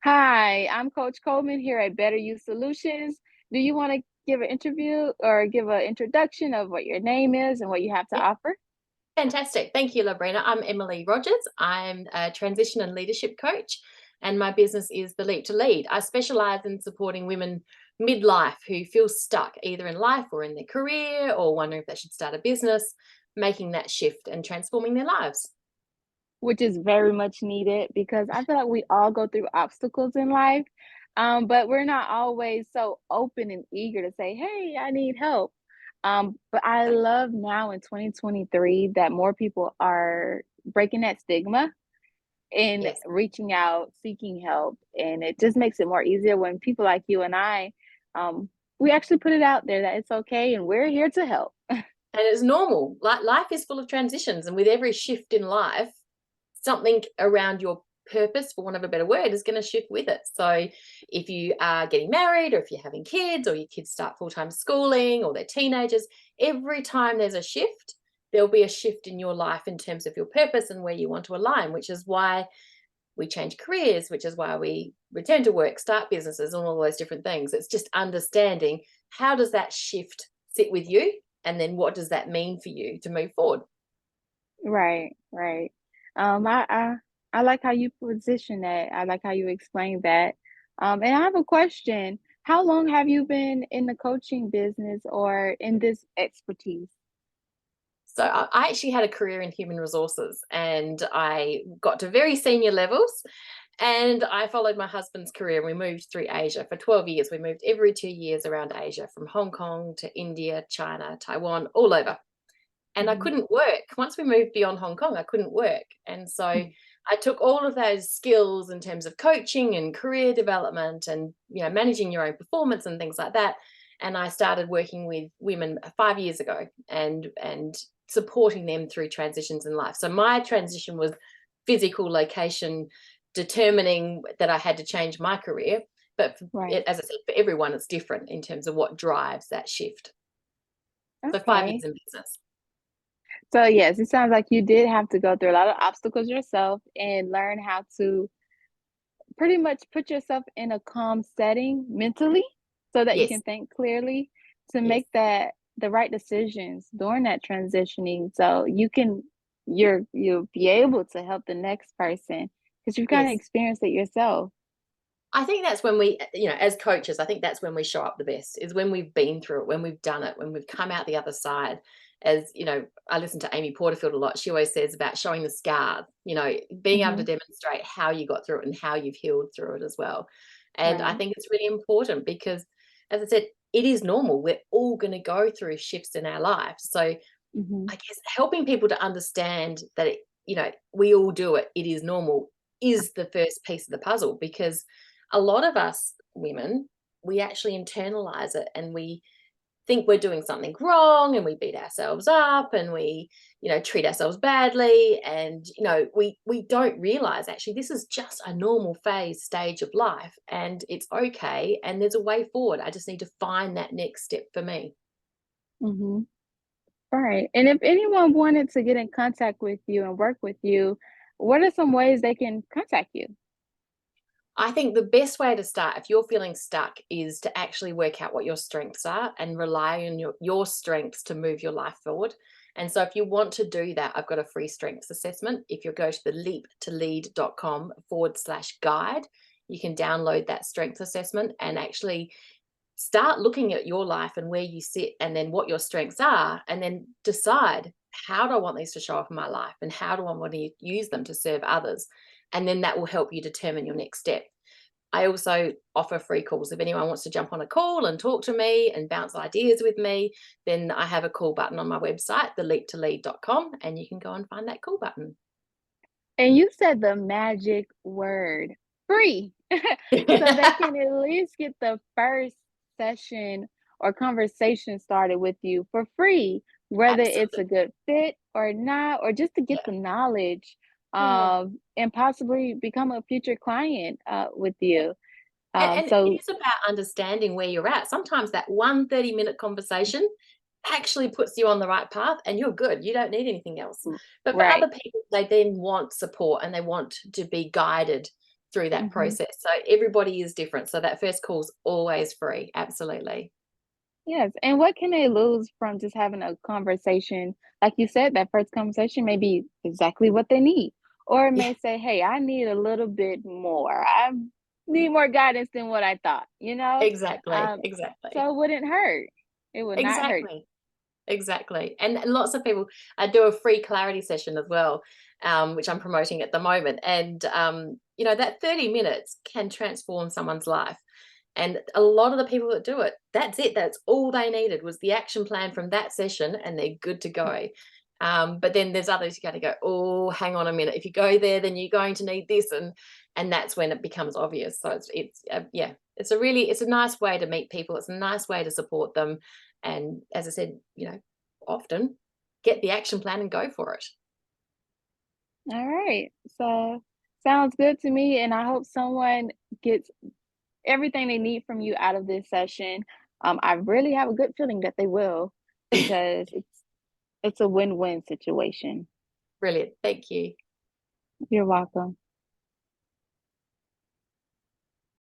Hi, I'm Coach Coleman here at Better You Solutions. Do you want to give an interview or give an introduction of what your name is and what you have to Yeah, offer? fantastic. Thank you, Labrina. I'm Emily Rogers. I'm a transition and leadership coach, and my business is The Leap to Lead. I specialize in supporting women midlife who feel stuck either in life or in their career or wondering if they should start a business, making that shift and transforming their lives. Which is very much needed because I feel like we all go through obstacles in life, but we're not always so open and eager to say, "Hey, I need help." But I love now in 2023 that more people are breaking that stigma and Yes. reaching out, seeking help, and it just makes it more easier when people like you and I, we actually put it out there that it's okay and we're here to help. And it's normal. Like life is full of transitions, and with every shift in life, something around your purpose, for want of a better word, is going to shift with it. So, if you are getting married, or if you're having kids, or your kids start full time schooling, or they're teenagers, every time there's a shift, there'll be a shift in your life in terms of your purpose and where you want to align, which is why we change careers, which is why we return to work, start businesses, and all those different things. It's just understanding how does that shift sit with you, and then what does that mean for you to move forward. Right, right. I like how you position that. I like how you explain that. And I have a question. How long have you been in the coaching business or in this expertise? So I actually had a career in human resources, and I got to very senior levels, and I followed my husband's career, and we moved through Asia for 12 years. We moved every 2 years around Asia, from Hong Kong to India, China, Taiwan, all over. And I Mhm. couldn't work. Once we moved beyond Hong Kong, I couldn't work. And so I took all of those skills in terms of coaching and career development and managing your own performance and things like that. And I started working with women 5 years ago and supporting them through transitions in life. So my transition was physical location determining that I had to change my career. But Right. as I said, for everyone, it's different in terms of what drives that shift. So 5 years Okay. in business. So yes, it sounds like you did have to go through a lot of obstacles yourself and learn how to pretty much put yourself in a calm setting mentally so that you Yes. can think clearly to Yes. make that the right decisions during that transitioning so you'll be able to help the next person because you've kind of Yes. experienced it yourself. I think that's when we, as coaches, I think that's when we show up the best, is when we've been through it, when we've done it, when we've come out the other side. I listen to Amy Porterfield a lot. She always says about showing the scars, being able to Hmm. demonstrate how you got through it and how you've healed through it as well. And I Right. think it's really important because, as I said, it is normal. We're all going to go through shifts in our life. So Hmm. I guess helping people to understand that, we all do it, it is normal, is the first piece of the puzzle, because a lot of us women, we actually internalize it and we think we're doing something wrong, and we beat ourselves up, and we treat ourselves badly, and we don't realize actually this is just a normal phase stage of life, and it's okay, and there's a way forward. I just need to find that next step for me. Hmm. Right. And if anyone wanted to get in contact with you and work with you, what are some ways they can contact you? I think the best way to start, if you're feeling stuck, is to actually work out what your strengths are and rely on your strengths to move your life forward. And so, if you want to do that, I've got a free strengths assessment. If you go to the leaptolead.com/guide, you can download that strengths assessment and actually start looking at your life and where you sit, and then what your strengths are, and then decide, how do I want these to show up in my life, and how do I want to use them to serve others? And then that will help you determine your next step. I also offer free calls. If anyone wants to jump on a call and talk to me and bounce ideas with me, then I have a call button on my website, theleaptolead.com, and you can go and find that call button. And you said the magic word, free. So they can at least get the first session or conversation started with you for free, whether it's a Absolutely. good fit or not, or just to get Yeah. the knowledge, Yeah. and possibly become a future client with you. And it So is about understanding where you're at. Sometimes that 30-minute conversation actually puts you on the right path, and you're good. You don't need anything else. But for right. other people, they then want support and they want to be guided through that Mhm. process. So everybody is different. So that first call is always free. Absolutely. Yes, and what can they lose from just having a conversation? Like you said, that first conversation may be exactly what they need, or it Yeah, may say, "Hey, I need a little bit more. I need more guidance than what I thought," you know? exactly. Um, Exactly. so it wouldn't hurt. It would not hurt. Exactly. Exactly. And lots of people, I do a free clarity session as well, which I'm promoting at the moment. And, that 30 minutes can transform someone's life. And a lot of the people that do it, that's it. That's all they needed was the action plan from that session, and they're good to go. But then there's others you got to go, oh, hang on a minute. If you go there, then you're going to need this, and that's when it becomes obvious. So yeah, it's a nice way to meet people. It's a nice way to support them, and as I said, often get the action plan and go for it. All right. So sounds good to me, and I hope someone gets everything they need from you out of this session. I really have a good feeling that they will because it's a win-win situation. Brilliant. Thank you. You're welcome.